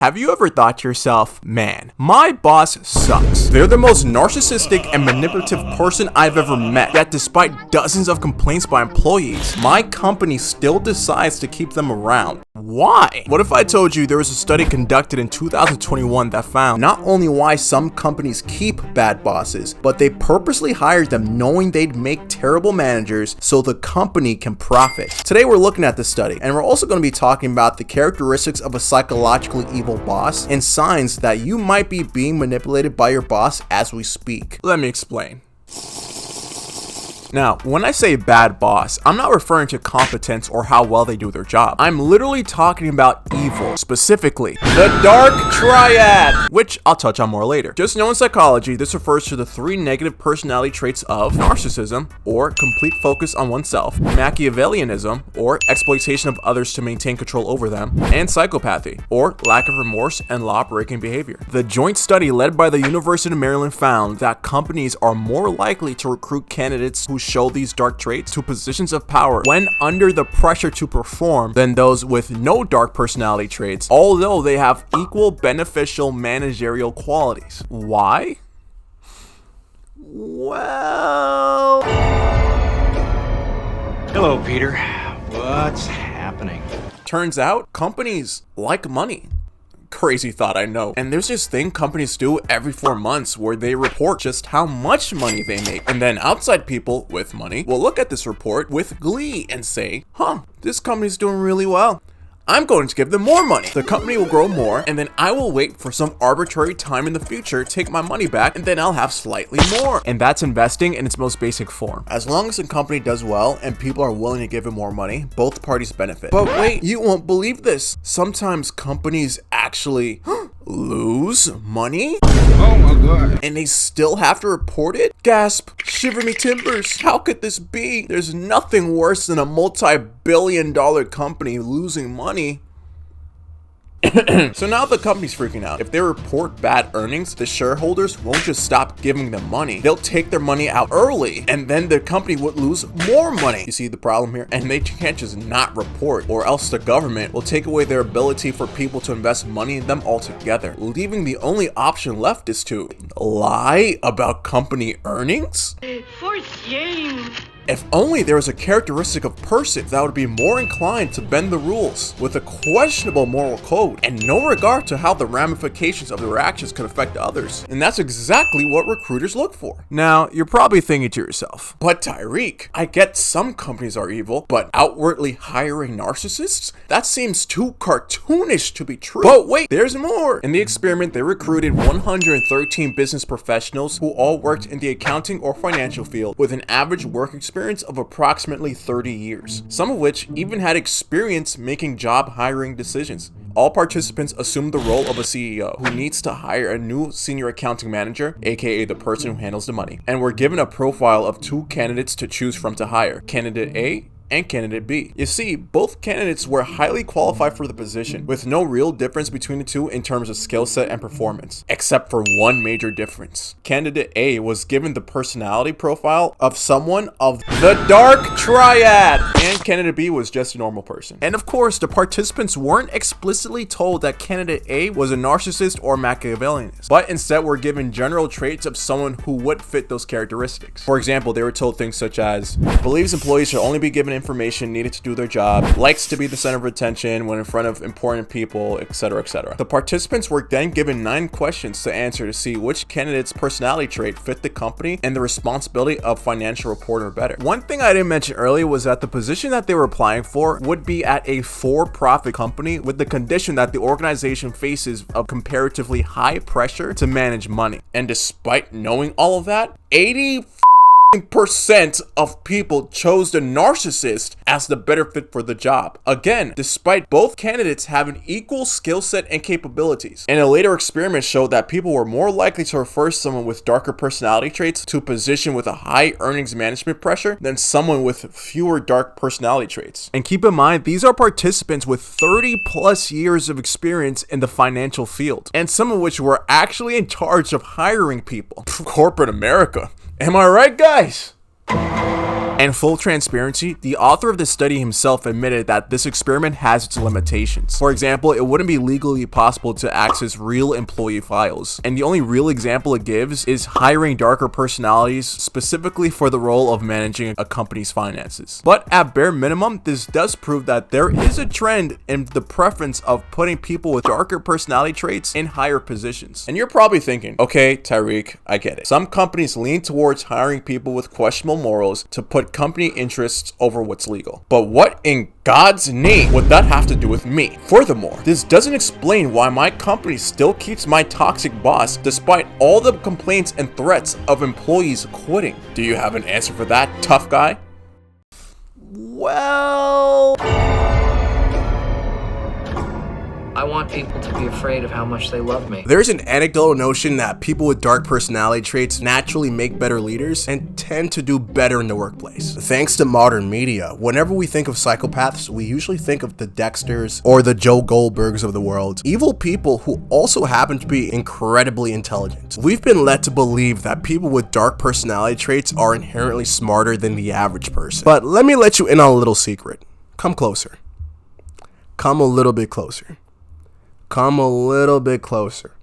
Have you ever thought to yourself, man, my boss sucks. They're the most narcissistic and manipulative person I've ever met. Yet despite dozens of complaints by employees, my company still decides to keep them around. Why? What if I told you there was a study conducted in 2021 that found not only why some companies keep bad bosses, but they purposely hired them knowing they'd make terrible managers so the company can profit. Today we're looking at this study, and we're also going to be talking about the characteristics of a psychologically evil boss and signs that you might be being manipulated by your boss as we speak. Let me explain. Now, when I say bad boss, I'm not referring to competence or how well they do their job. I'm literally talking about evil, specifically the dark triad, which I'll touch on more later. Just know in psychology, this refers to the three negative personality traits of narcissism, or complete focus on oneself, Machiavellianism, or exploitation of others to maintain control over them, and psychopathy, or lack of remorse and law-breaking behavior. The joint study led by the University of Maryland found that companies are more likely to recruit candidates who show these dark traits to positions of power when under the pressure to perform than those with no dark personality traits, although they have equal beneficial managerial qualities. Why? Well... Hello, Peter. What's happening? Turns out companies like money. Crazy thought, I know. And there's this thing companies do every 4 months where they report just how much money they make. And then outside people with money will look at this report with glee and say, this company's doing really well. I'm going to give them more money. The company will grow more, and then I will wait for some arbitrary time in the future, take my money back, and then I'll have slightly more. And that's investing in its most basic form. As long as a company does well and people are willing to give it more money, both parties benefit. But wait, you won't believe this. Sometimes companies actually lose money? Oh my god. And they still have to report it? Gasp, shiver me timbers. How could this be? There's nothing worse than a multi-billion-dollar company losing money. So now the company's freaking out. If they report bad earnings, the shareholders won't just stop giving them money. They'll take their money out early, and then the company would lose more money. You see the problem here? And they can't just not report, or else the government will take away their ability for people to invest money in them altogether, leaving the only option left is to lie about company earnings? For shame! If only there was a characteristic of person that would be more inclined to bend the rules with a questionable moral code and no regard to how the ramifications of their actions could affect others. And that's exactly what recruiters look for. Now, you're probably thinking to yourself, but Tyreek, I get some companies are evil, but outwardly hiring narcissists? That seems too cartoonish to be true. But wait, there's more. In the experiment, they recruited 113 business professionals who all worked in the accounting or financial field with an average work experience of approximately 30 years, some of which even had experience making job hiring decisions. All participants assumed the role of a CEO who needs to hire a new senior accounting manager, aka the person who handles the money, and were given a profile of 2 candidates to choose from to hire, candidate A and candidate B. You see, both candidates were highly qualified for the position, with no real difference between the two in terms of skill set and performance, except for one major difference. Candidate A was given the personality profile of someone of the dark triad, and candidate B was just a normal person. And of course, the participants weren't explicitly told that candidate A was a narcissist or Machiavellian, but instead were given general traits of someone who would fit those characteristics. For example, they were told things such as, believes employees should only be given information needed to do their job, likes to be the center of attention when in front of important people, etc., etc. The participants were then given 9 questions to answer to see which candidate's personality trait fit the company and the responsibility of financial reporter better. One thing I didn't mention earlier was that the position that they were applying for would be at a for-profit company with the condition that the organization faces a comparatively high pressure to manage money. And despite knowing all of that, 80% of people chose the narcissist as the better fit for the job. Again, despite both candidates having equal skill set and capabilities. And a later experiment showed that people were more likely to refer someone with darker personality traits to a position with a high earnings management pressure than someone with fewer dark personality traits. And keep in mind, these are participants with 30 plus years of experience in the financial field, and some of which were actually in charge of hiring people. Corporate America. Am I right, guys? And full transparency, the author of this study himself admitted that this experiment has its limitations. For example, it wouldn't be legally possible to access real employee files. And the only real example it gives is hiring darker personalities specifically for the role of managing a company's finances. But at bare minimum, this does prove that there is a trend in the preference of putting people with darker personality traits in higher positions. And you're probably thinking, okay, Tyreek, I get it. Some companies lean towards hiring people with questionable morals to put company interests over what's legal. But what in God's name would that have to do with me? Furthermore, this doesn't explain why my company still keeps my toxic boss despite all the complaints and threats of employees quitting. Do you have an answer for that, tough guy? Well, I want people to be afraid of how much they love me. There's an anecdotal notion that people with dark personality traits naturally make better leaders and tend to do better in the workplace. Thanks to modern media, whenever we think of psychopaths, we usually think of the Dexters or the Joe Goldbergs of the world. Evil people who also happen to be incredibly intelligent. We've been led to believe that people with dark personality traits are inherently smarter than the average person. But let me let you in on a little secret. Come closer. Come a little bit closer. Come a little bit closer.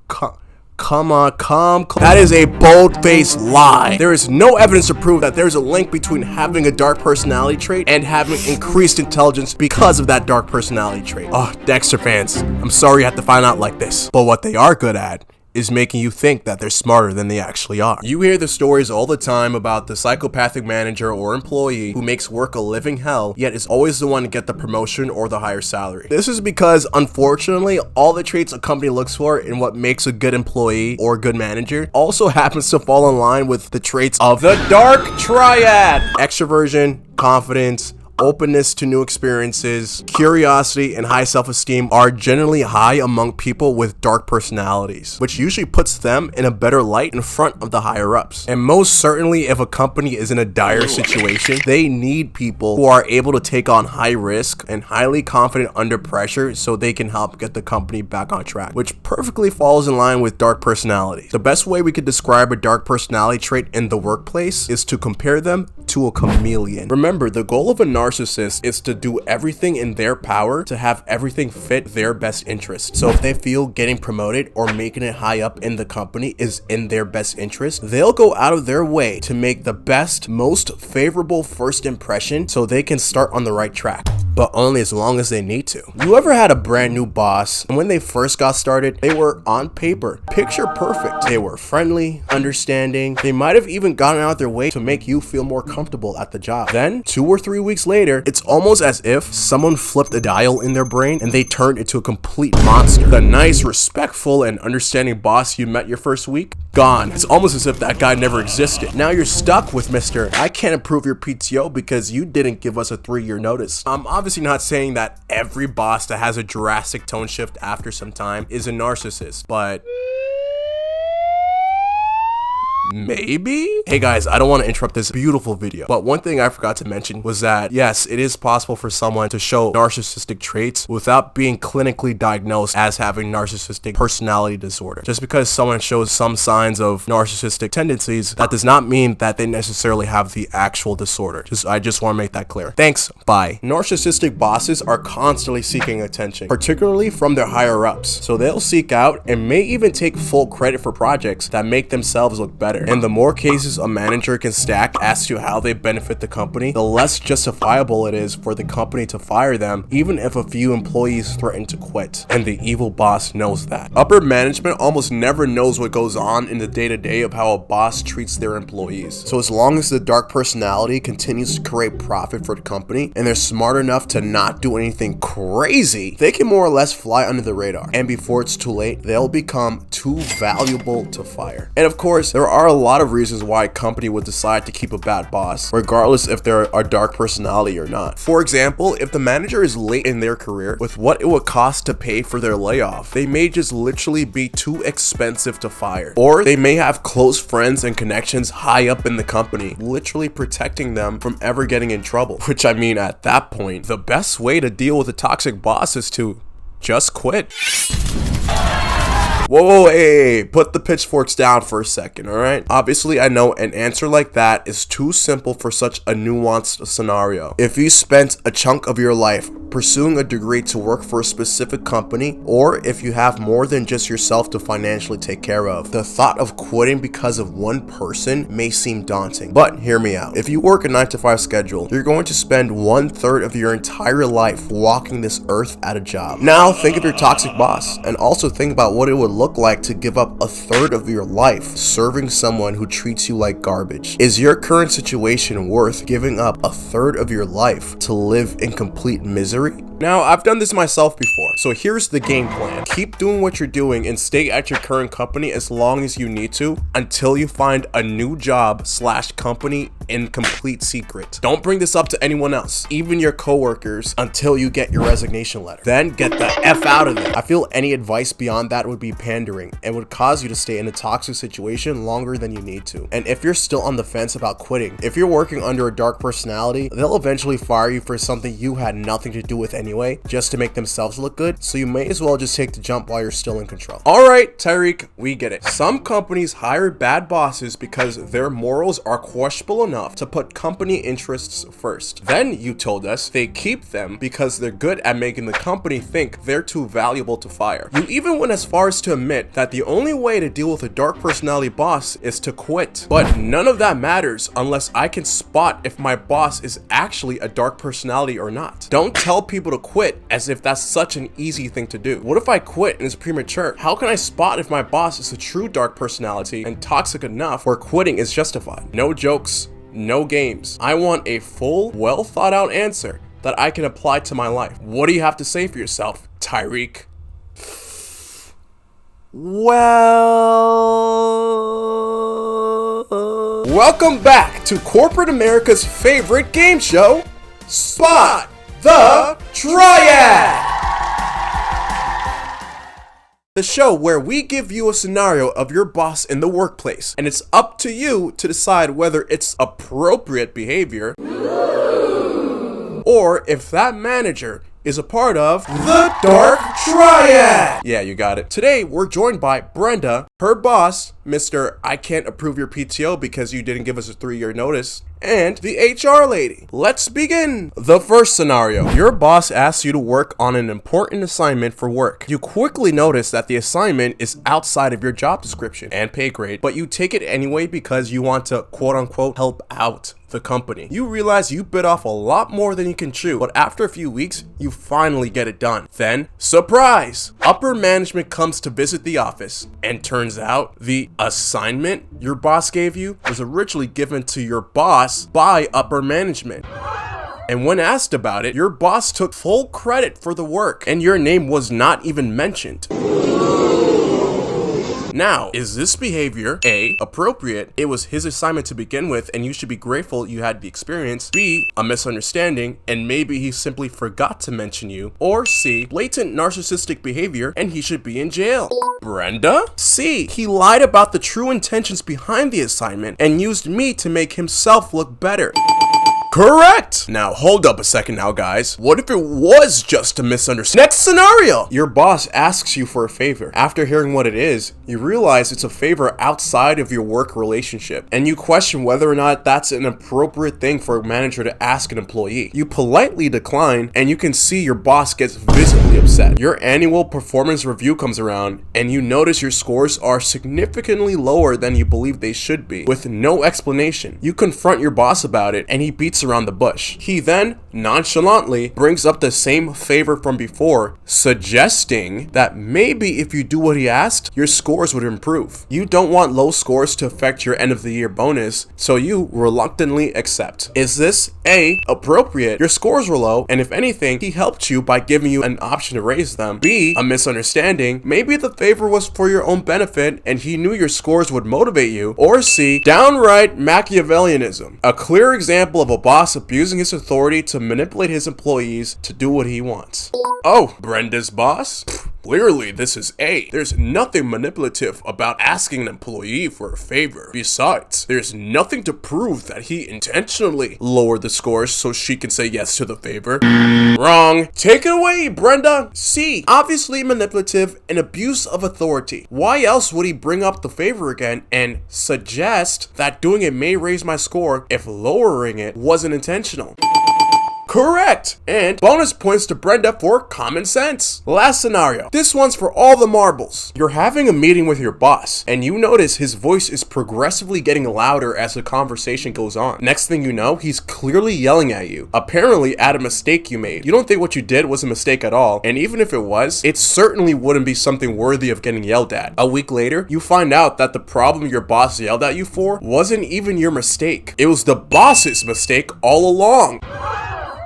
Come on. That is a bold-faced lie. There is no evidence to prove that there's a link between having a dark personality trait and having increased intelligence because of that dark personality trait. Oh, Dexter fans, I'm sorry you have to find out like this. But what they are good at is making you think that they're smarter than they actually are. You hear the stories all the time about the psychopathic manager or employee who makes work a living hell, yet is always the one to get the promotion or the higher salary. This is because, unfortunately, all the traits a company looks for in what makes a good employee or good manager also happens to fall in line with the traits of the dark triad: extroversion, confidence, openness to new experiences, curiosity, and high self-esteem are generally high among people with dark personalities, which usually puts them in a better light in front of the higher-ups. And most certainly, if a company is in a dire situation, they need people who are able to take on high risk and highly confident under pressure so they can help get the company back on track, which perfectly falls in line with dark personalities. The best way we could describe a dark personality trait in the workplace is to compare them to a chameleon. Remember, the goal of a narcissist is to do everything in their power to have everything fit their best interest. So if they feel getting promoted or making it high up in the company is in their best interest, they'll go out of their way to make the best, most favorable first impression so they can start on the right track, but only as long as they need to. You ever had a brand new boss, and when they first got started, they were on paper picture perfect. They were friendly, understanding, they might have even gotten out of their way to make you feel more comfortable at the job. Then 2 or 3 weeks later, it's almost as if someone flipped a dial in their brain and they turned into a complete monster. The nice, respectful, and understanding boss you met your first week, gone. It's almost as if that guy never existed. Now you're stuck with Mr. I can't approve your PTO because you didn't give us a 3-year notice. I'm obviously not saying that every boss that has a drastic tone shift after some time is a narcissist, but maybe? Hey guys, I don't want to interrupt this beautiful video, but one thing I forgot to mention was that yes, it is possible for someone to show narcissistic traits without being clinically diagnosed as having narcissistic personality disorder. Just because someone shows some signs of narcissistic tendencies, that does not mean that they necessarily have the actual disorder. I just want to make that clear. Thanks, bye. Narcissistic bosses are constantly seeking attention, particularly from their higher ups. So they'll seek out and may even take full credit for projects that make themselves look better. And the more cases a manager can stack as to how they benefit the company, the less justifiable it is for the company to fire them, even if a few employees threaten to quit. And the evil boss knows that. Upper management almost never knows what goes on in the day-to-day of how a boss treats their employees. So as long as the dark personality continues to create profit for the company, and they're smart enough to not do anything crazy, they can more or less fly under the radar. And before it's too late, they'll become too valuable to fire. And of course, there are a lot of reasons why a company would decide to keep a bad boss, regardless if they're a dark personality or not. For example, if the manager is late in their career with what it would cost to pay for their layoff, they may just literally be too expensive to fire. Or they may have close friends and connections high up in the company, literally protecting them from ever getting in trouble. Which I mean, at that point, the best way to deal with a toxic boss is to just quit. Whoa, hey, put the pitchforks down for a second, alright? Obviously, I know an answer like that is too simple for such a nuanced scenario. If you spent a chunk of your life pursuing a degree to work for a specific company, or if you have more than just yourself to financially take care of, the thought of quitting because of one person may seem daunting. But hear me out. If you work a 9-to-5 schedule, you're going to spend 1/3 of your entire life walking this earth at a job. Now think of your toxic boss, and also think about what it would look like to give up 1/3 of your life serving someone who treats you like garbage. Is your current situation worth giving up 1/3 of your life to live in complete misery? Now, I've done this myself before, so here's the game plan. Keep doing what you're doing and stay at your current company as long as you need to until you find a new job / company in complete secret. Don't bring this up to anyone else, even your coworkers, until you get your resignation letter. Then get the F out of there. I feel any advice beyond that would be pandering and would cause you to stay in a toxic situation longer than you need to. And if you're still on the fence about quitting, if you're working under a dark personality, they'll eventually fire you for something you had nothing to do with anyway, just to make themselves look good, so you may as well just take the jump while you're still in control. Alright, Tyreek, we get it. Some companies hire bad bosses because their morals are questionable enough to put company interests first. Then you told us they keep them because they're good at making the company think they're too valuable to fire. You even went as far as to admit that the only way to deal with a dark personality boss is to quit. But none of that matters unless I can spot if my boss is actually a dark personality or not. Don't tell people to quit as if that's such an easy thing to do. What if I quit and it's premature? How can I spot if my boss is a true dark personality and toxic enough where quitting is justified? No jokes, no games. I want a full, well thought out answer that I can apply to my life. What do you have to say for yourself, Tyreek? Well, welcome back to corporate America's favorite game show, Spot the Triad! The show where we give you a scenario of your boss in the workplace, and it's up to you to decide whether it's appropriate behavior or if that manager is a part of the Dark Triad. Yeah, you got it. Today, we're joined by Brenda, her boss, Mr. I can't approve your PTO because you didn't give us a 3-year notice, and the HR lady. Let's begin. The first scenario. Your boss asks you to work on an important assignment for work. You quickly notice that the assignment is outside of your job description and pay grade, but you take it anyway because you want to quote-unquote help out the company. You realize you bit off a lot more than you can chew, but after a few weeks, you finally get it done. Then, surprise! Upper management comes to visit the office, and turns out the assignment your boss gave you was originally given to your boss by upper management. And when asked about it, your boss took full credit for the work, and your name was not even mentioned. Now, is this behavior A, appropriate? It was his assignment to begin with and you should be grateful you had the experience. B, a misunderstanding and maybe he simply forgot to mention you. Or C, blatant narcissistic behavior and he should be in jail. Brenda? C, he lied about the true intentions behind the assignment and used me to make himself look better. Correct! Now, hold up a second now, guys. What if it was just a misunderstanding? Next scenario! Your boss asks you for a favor. After hearing what it is, you realize it's a favor outside of your work relationship, and you question whether or not that's an appropriate thing for a manager to ask an employee. You politely decline, and you can see your boss gets visibly upset. Your annual performance review comes around, and you notice your scores are significantly lower than you believe they should be, with no explanation. You confront your boss about it, and he beats around the bush. He then nonchalantly brings up the same favor from before, suggesting that maybe if you do what he asked, your scores would improve. You don't want low scores to affect your end of the year bonus, so you reluctantly accept. Is this A, appropriate? Your scores were low, and if anything, he helped you by giving you an option to raise them. B, a misunderstanding. Maybe the favor was for your own benefit, and he knew your scores would motivate you. Or C, downright Machiavellianism. A clear example of a boss abusing his authority to manipulate his employees to do what he wants. Oh, Brenda's boss? Clearly, this is A. There's nothing manipulative about asking an employee for a favor. Besides, there's nothing to prove that he intentionally lowered the scores so she can say yes to the favor. Wrong. Take it away, Brenda. C. Obviously manipulative and abuse of authority. Why else would he bring up the favor again and suggest that doing it may raise my score if lowering it wasn't intentional? Correct! And bonus points to Brenda for common sense. Last scenario. This one's for all the marbles. You're having a meeting with your boss, and you notice his voice is progressively getting louder as the conversation goes on. Next thing you know, he's clearly yelling at you, apparently at a mistake you made. You don't think what you did was a mistake at all, and even if it was, it certainly wouldn't be something worthy of getting yelled at. A week later, you find out that the problem your boss yelled at you for wasn't even your mistake. It was the boss's mistake all along.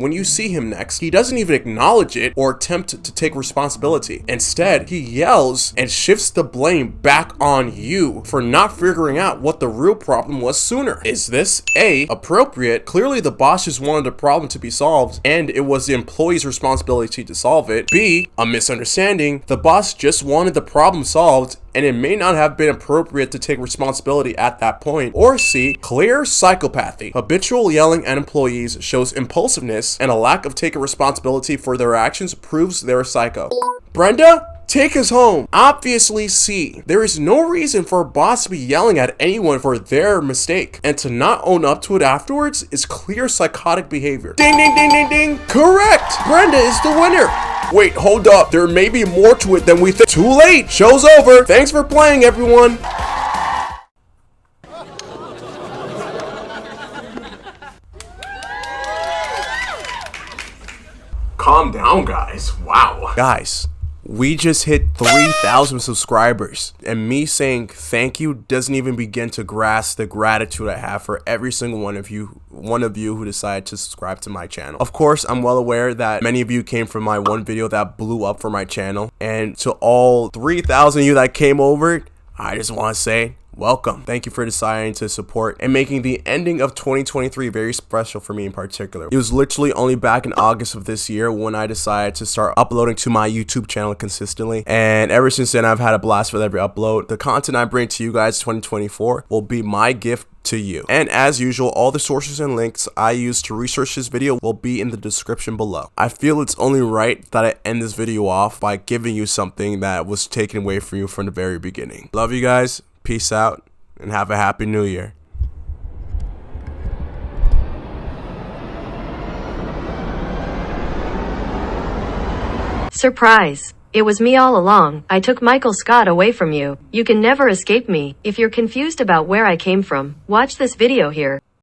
When you see him next, he doesn't even acknowledge it or attempt to take responsibility. Instead, he yells and shifts the blame back on you for not figuring out what the real problem was sooner. Is this A, appropriate? Clearly the boss just wanted the problem to be solved and it was the employee's responsibility to solve it. B, a misunderstanding. The boss just wanted the problem solved and it may not have been appropriate to take responsibility at that point. Or C, clear psychopathy. Habitual yelling at employees shows impulsiveness and a lack of taking responsibility for their actions proves they're a psycho. Brenda, take us home. Obviously C. There is no reason for a boss to be yelling at anyone for their mistake, and to not own up to it afterwards is clear psychotic behavior. Ding, ding, ding, ding, ding. Correct. Brenda is the winner. Wait, hold up. There may be more to it than we think. Too late. Show's over. Thanks for playing, everyone. Calm down, guys. Wow. Guys, we just hit 3,000 subscribers, and me saying thank you doesn't even begin to grasp the gratitude I have for every single one of you who decided to subscribe to my channel. Of course, I'm well aware that many of you came from my one video that blew up for my channel, and to all 3,000 of you that came over, I just want to say welcome. Thank you for deciding to support and making the ending of 2023 very special for me in particular. It was literally only back in August of this year when I decided to start uploading to my YouTube channel consistently, and ever since then I've had a blast with every upload. The content I bring to you guys 2024 will be my gift to you. And as usual, all the sources and links I use to research this video will be in the description below. I feel it's only right that I end this video off by giving you something that was taken away from you from the very beginning. Love you guys. Peace out, and have a happy new year. Surprise! It was me all along. I took Michael Scott away from you. You can never escape me. If you're confused about where I came from, watch this video here.